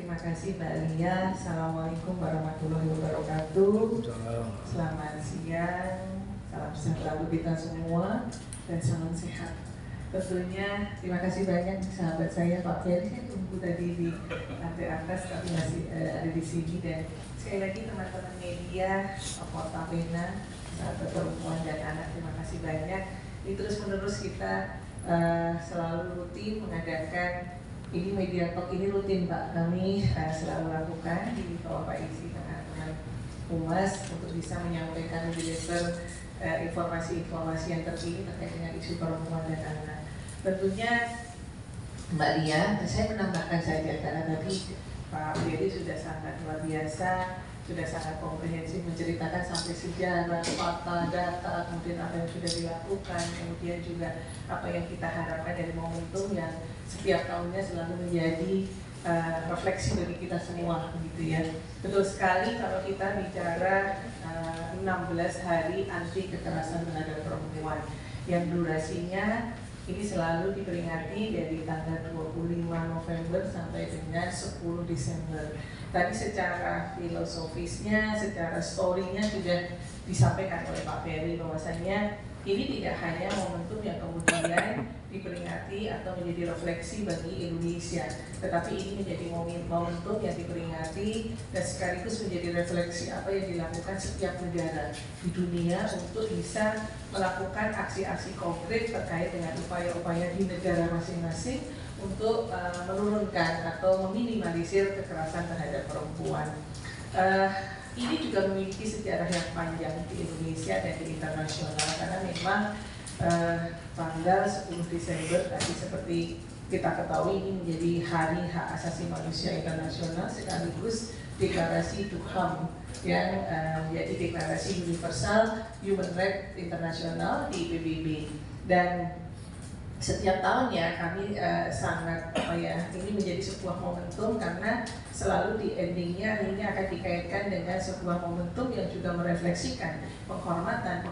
Terima kasih Mbak Lia. Assalamualaikum warahmatullahi wabarakatuh. Selamat siang, salam sehat selalu kita semua dan salam sehat. Tentunya terima kasih banyak sahabat saya Pak Ferry. Saya tunggu tadi di lantai atas tapi masih ada di sini. Dan sekali lagi teman-teman media, Porta Pena, sahabat perempuan dan anak, terima kasih banyak. Ini terus-menerus kita selalu rutin mengadakan ini media talk ini rutin Pak, kami selalu lakukan di bawah Pak Isi teman-teman Humas untuk bisa menyampaikan informasi-informasi yang terkini terkait dengan isu perempuan dan anak. Tentunya Mbak Lia, saya menambahkan saja karena tadi Pak Ferry sudah sangat luar biasa, sudah sangat komprehensif menceritakan sampai sejarah, fakta, data, kemudian apa yang sudah dilakukan, kemudian juga apa yang kita harapkan dari momentum yang setiap tahunnya selalu menjadi refleksi bagi kita semua, begitu ya. Betul sekali kalau kita bicara 16 hari anti kekerasan terhadap perempuan yang durasinya ini selalu diperingati dari tanggal 25 November sampai dengan 10 Desember. Tadi secara filosofisnya, secara story-nya sudah disampaikan oleh Pak Ferry bahwasanya ini tidak hanya momentum yang kemudian diperingati atau menjadi refleksi bagi Indonesia, tetapi ini menjadi momentum yang diperingati dan sekaligus menjadi refleksi apa yang dilakukan setiap negara di dunia untuk bisa melakukan aksi-aksi konkret terkait dengan upaya-upaya di negara masing-masing untuk menurunkan atau meminimalisir kekerasan terhadap perempuan. Ini juga memiliki sejarah yang panjang di Indonesia dan di internasional karena memang tanggal 10 Desember tadi seperti kita ketahui ini menjadi Hari Hak Asasi Manusia Internasional sekaligus deklarasi DUHAM yang menjadi deklarasi Universal Human Rights Internasional di PBB. Dan setiap tahunnya kami sangat ini menjadi sebuah momentum karena selalu di endingnya ini akan dikaitkan dengan sebuah momentum yang juga merefleksikan penghormatan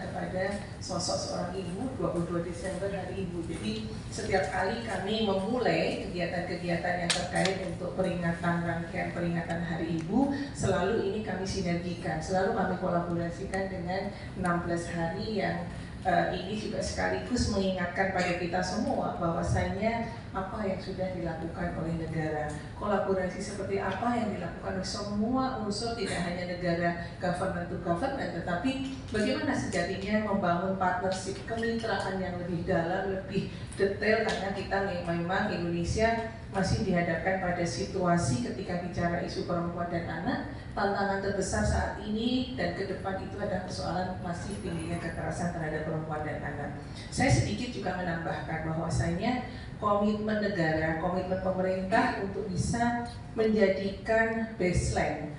kepada sosok seorang ibu 22 Desember Hari Ibu. Jadi setiap kali kami memulai kegiatan-kegiatan yang terkait untuk rangkaian peringatan Hari Ibu, selalu ini kami sinergikan, selalu kami kolaborasikan dengan 16 hari yang ini juga sekaligus mengingatkan pada kita semua bahwasanya apa yang sudah dilakukan oleh negara, kolaborasi seperti apa yang dilakukan oleh semua unsur, tidak hanya negara government to government, tetapi bagaimana sejatinya membangun partnership, kemitraan yang lebih dalam, lebih detail, karena kita memang Indonesia masih dihadapkan pada situasi ketika bicara isu perempuan dan anak, tantangan terbesar saat ini dan ke depan itu adalah persoalan masih tingginya kekerasan terhadap perempuan dan anak. Saya sedikit juga menambahkan bahwasanya komitmen negara, komitmen pemerintah untuk bisa menjadikan baseline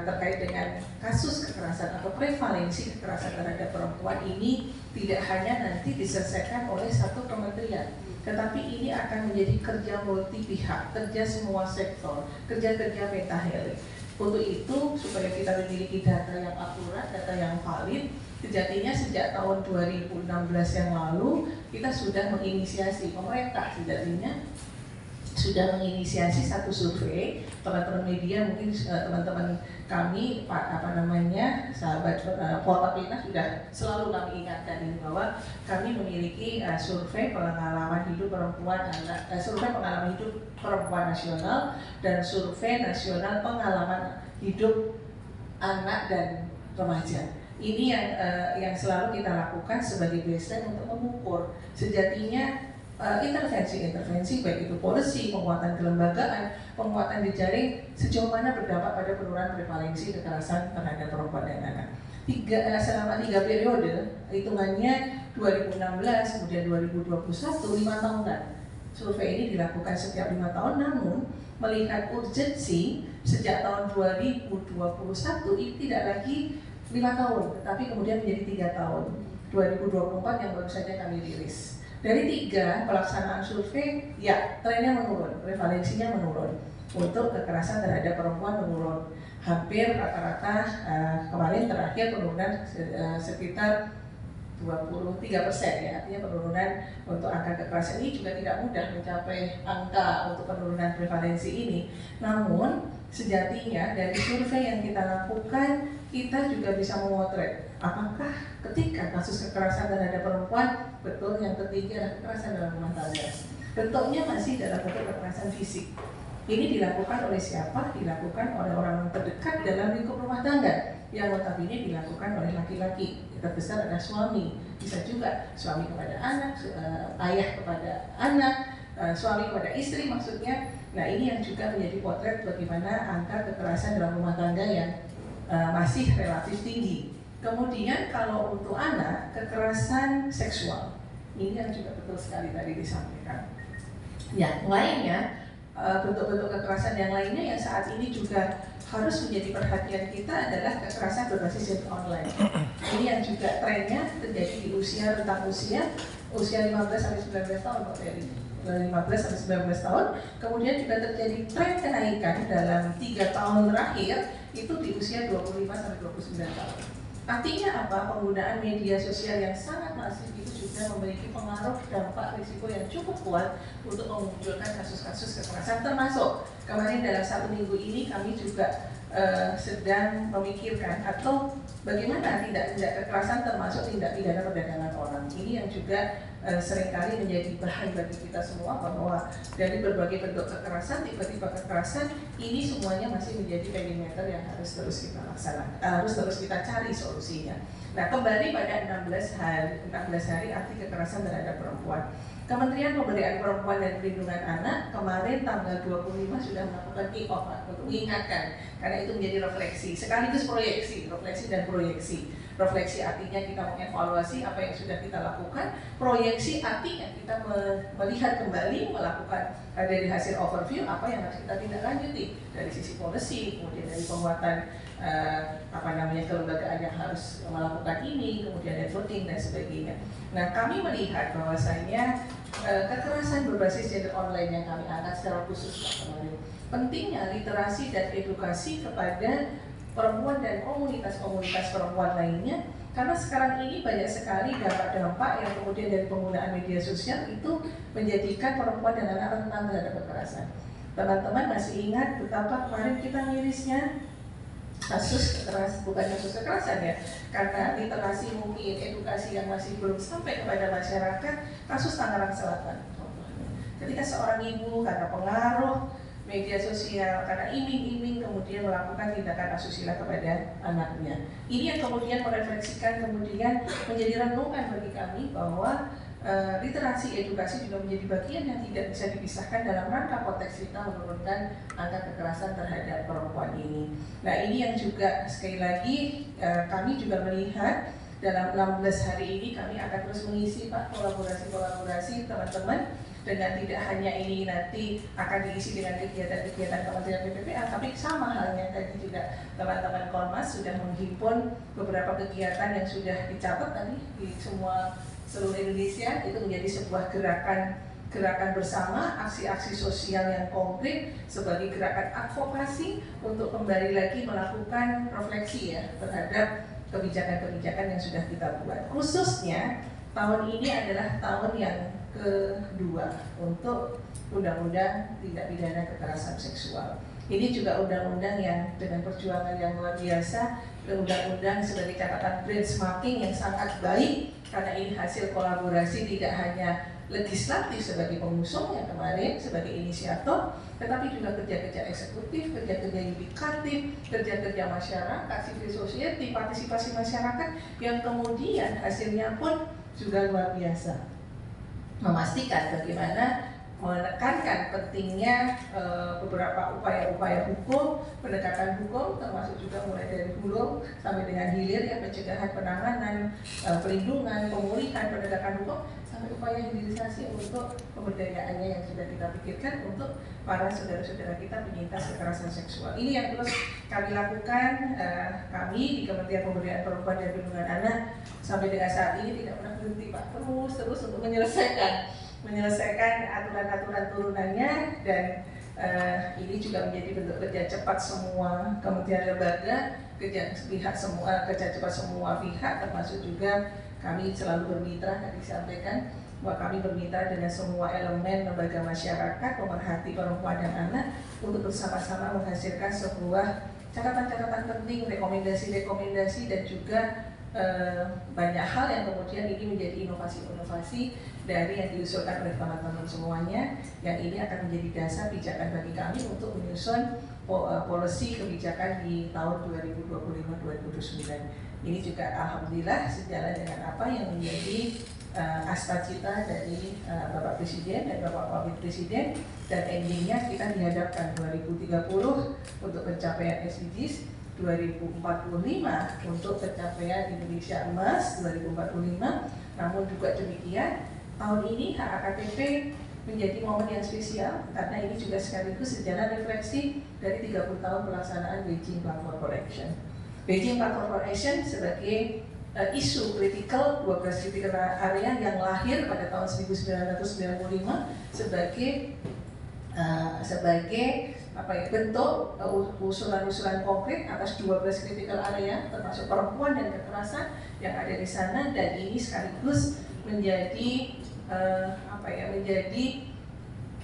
terkait dengan kasus kekerasan atau prevalensi kekerasan terhadap perempuan ini tidak hanya nanti diselesaikan oleh satu kementerian, tetapi ini akan menjadi kerja multi pihak, kerja semua sektor, kerja-kerja pentahelix. Untuk itu, supaya kita memiliki data yang akurat, data yang valid, sejatinya sejak tahun 2016 yang lalu kita sudah menginisiasi, pemerintah sejatinya sudah menginisiasi satu survei. Teman-teman media, mungkin teman-teman kami sahabat Porta Pena sudah selalu kami ingatkan ini bahwa kami memiliki survei pengalaman hidup perempuan anak, survei pengalaman hidup perempuan nasional dan survei nasional pengalaman hidup anak dan remaja. Ini yang selalu kita lakukan sebagai baseline untuk mengukur sejatinya intervensi baik itu policy, penguatan kelembagaan, penguatan jejaring sejauh mana berdampak pada penurunan prevalensi kekerasan terhadap perempuan dan anak. Selama 3 periode, hitungannya 2016, kemudian 2021, 5 tahunan. Survei ini dilakukan setiap 5 tahun, namun melihat urgensi sejak tahun 2021 ini tidak lagi 5 tahun, tetapi kemudian menjadi 3 tahun. 2024 yang baru saja kami rilis. Dari 3 pelaksanaan survei, ya trennya menurun, prevalensinya menurun. Untuk kekerasan terhadap perempuan menurun. Hampir rata-rata kemarin terakhir penurunan sekitar 23% ya, artinya penurunan untuk angka kekerasan ini juga tidak mudah mencapai angka untuk penurunan prevalensi ini. Namun sejatinya dari survei yang kita lakukan, kita juga bisa memotret apakah ketika kasus kekerasan terhadap perempuan, betul yang tertinggi adalah kekerasan dalam rumah tangga. Bentuknya masih dalam bentuk kekerasan fisik. Ini dilakukan oleh siapa? Dilakukan oleh orang terdekat dalam lingkup rumah tangga, yang notabene dilakukan oleh laki-laki. Terbesar adalah suami, bisa juga suami kepada anak, ayah kepada anak, suami kepada istri maksudnya. Nah ini yang juga menjadi potret bagaimana angka kekerasan dalam rumah tangga yang masih relatif tinggi. Kemudian kalau untuk anak, kekerasan seksual, ini yang juga betul sekali tadi disampaikan. Ya, lainnya bentuk-bentuk kekerasan yang lainnya yang saat ini juga harus menjadi perhatian kita adalah kekerasan berbasis game online. Ini yang juga trennya terjadi di rentang usia 15-19 tahun, Pak Ferry. 15 sampai 19 tahun, kemudian juga terjadi tren kenaikan dalam 3 tahun terakhir itu di usia 25 sampai 29 tahun. Artinya apa? Penggunaan media sosial yang sangat masif itu juga memiliki pengaruh dampak risiko yang cukup kuat untuk memunculkan kasus-kasus kekerasan, termasuk kemarin dalam 1 minggu ini kami juga sedang memikirkan atau bagaimana tindak kekerasan termasuk tindak pidana perdagangan orang. Ini yang juga seringkali menjadi bahan bagi kita semua bahwa dari berbagai bentuk kekerasan, tiba-tiba kekerasan ini semuanya masih menjadi perimeter yang harus terus kita laksanakan, harus terus kita cari solusinya. Nah, kembali pada 16 hari anti kekerasan terhadap perempuan. Kementerian Pemberdayaan Perempuan dan Perlindungan Anak kemarin tanggal 25 sudah melakukan kick-off untuk mengingatkan, karena itu menjadi refleksi, sekaligus proyeksi, refleksi dan proyeksi. Refleksi artinya kita mengevaluasi apa yang sudah kita lakukan, proyeksi artinya kita melihat kembali, melakukan dari hasil overview apa yang harus kita tindak lanjuti dari sisi policy, kemudian dari penguatan kelembagaan yang harus melakukan ini, kemudian voting dan sebagainya. Nah, kami melihat bahwasanya kekerasan berbasis gender online yang kami angkat secara khusus kemarin, pentingnya literasi dan edukasi kepada perempuan dan komunitas-komunitas perempuan lainnya, karena sekarang ini banyak sekali dampak-dampak yang kemudian dari penggunaan media sosial itu menjadikan perempuan dan anak rentan terhadap kekerasan. Teman-teman masih ingat betapa kemarin kita mirisnya kasus kekerasan, bukan kasus kekerasan ya, karena literasi mungkin edukasi yang masih belum sampai kepada masyarakat, kasus Tangerang Selatan. Ketika seorang ibu karena pengaruh media sosial, karena iming-iming kemudian melakukan tindakan asusila kepada anaknya. Ini yang kemudian merefleksikan, kemudian menjadi renungan bagi kami bahwa literasi edukasi juga menjadi bagian yang tidak bisa dipisahkan dalam rangka konteks kita menurunkan angka kekerasan terhadap perempuan ini. Nah ini yang juga sekali lagi kami juga melihat dalam 16 hari ini kami akan terus mengisi Pak kolaborasi teman-teman, dengan tidak hanya ini nanti akan diisi dengan kegiatan-kegiatan Kementerian PPPA, tapi sama halnya tadi juga teman-teman Kormas sudah menghimpun beberapa kegiatan yang sudah dicatat tadi di seluruh Indonesia, itu menjadi sebuah gerakan bersama, aksi-aksi sosial yang konkret sebagai gerakan advokasi untuk kembali lagi melakukan refleksi ya terhadap kebijakan-kebijakan yang sudah kita buat. Khususnya tahun ini adalah tahun yang kedua untuk undang-undang tindak pidana kekerasan seksual. Ini juga undang-undang yang dengan perjuangan yang luar biasa, undang-undang sebagai catatan benchmarking yang sangat baik, karena ini hasil kolaborasi tidak hanya legislatif sebagai pengusung yang kemarin sebagai inisiator, tetapi juga kerja-kerja eksekutif, kerja-kerja yudikatif, kerja-kerja masyarakat, civil society, partisipasi masyarakat yang kemudian hasilnya pun juga luar biasa, memastikan bagaimana menekankan pentingnya beberapa upaya-upaya hukum, penegakan hukum, termasuk juga mulai dari hulu sampai dengan hilir ya, pencegahan, penanganan, pelindungan, pemulihan, penegakan hukum, sampai upaya hilirisasi untuk pemberdayaannya yang sudah kita pikirkan untuk para saudara-saudara kita penyintas kekerasan seksual. Ini yang terus kami lakukan, kami di Kementerian Pemberdayaan Perempuan dan Perlindungan Anak sampai dengan saat ini tidak pernah berhenti Pak, terus untuk menyelesaikan aturan-aturan turunannya, dan ini juga menjadi bentuk kerja cepat semua kementerian lembaga, kerja cepat semua pihak, termasuk juga kami selalu bermitra, tadi disampaikan bahwa kami bermitra dengan semua elemen lembaga masyarakat, pemerhati perempuan dan anak untuk bersama-sama menghasilkan sebuah catatan-catatan penting, rekomendasi-rekomendasi dan juga banyak hal yang kemudian ini menjadi inovasi-inovasi dari yang diusulkan oleh teman-teman semuanya, yang ini akan menjadi dasar pijakan bagi kami untuk menyusun policy kebijakan di tahun 2025-2029. Ini juga alhamdulillah sejalan dengan apa yang menjadi cita dari Bapak Presiden dan Bapak Wakil Presiden, dan endingnya kita dihadapkan 2030 untuk pencapaian SDGs, 2045 untuk pencapaian Indonesia Emas 2045. Namun juga demikian, tahun ini HAKTP menjadi momen yang spesial karena ini juga sekaligus sejalan refleksi dari 30 tahun pelaksanaan Beijing Platform for Action. Beijing Platform for Action sebagai isu kritikal 12 critical area yang lahir pada tahun 1995 sebagai bentuk usulan-usulan konkret atas 12 critical area termasuk perempuan dan kekerasan yang ada di sana, dan ini sekaligus menjadi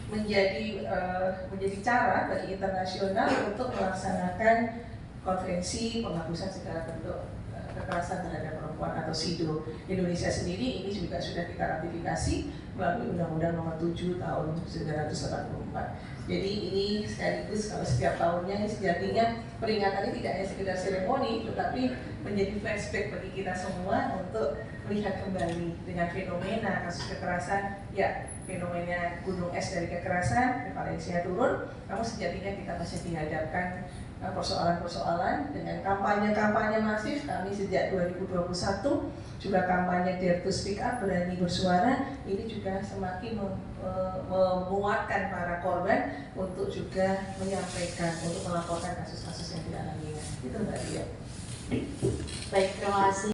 menjadi cara bagi internasional untuk melaksanakan konvensi penghapusan segala bentuk kekerasan terhadap perempuan atau SIDO. Indonesia sendiri ini juga sudah kita ratifikasi melalui Undang-Undang Nomor 7 Tahun 1984. Jadi ini sekaligus kalau setiap tahunnya sejatinya peringatan ini tidak hanya sekedar seremoni, tetapi menjadi flashback bagi kita semua untuk melihat kembali dengan fenomena kasus kekerasan. Ya, fenomena gunung es dari kekerasan, prevalensinya turun, namun sejatinya kita masih dihadapkan persoalan-persoalan dengan kampanye-kampanye masif. Kami sejak 2021 juga kampanye Dare to Speak Up, berani bersuara, ini juga semakin menguatkan para korban untuk juga menyampaikan, untuk melaporkan kasus-kasus yang dialaminya. Itu Mbak Dia. Baik, terima kasih.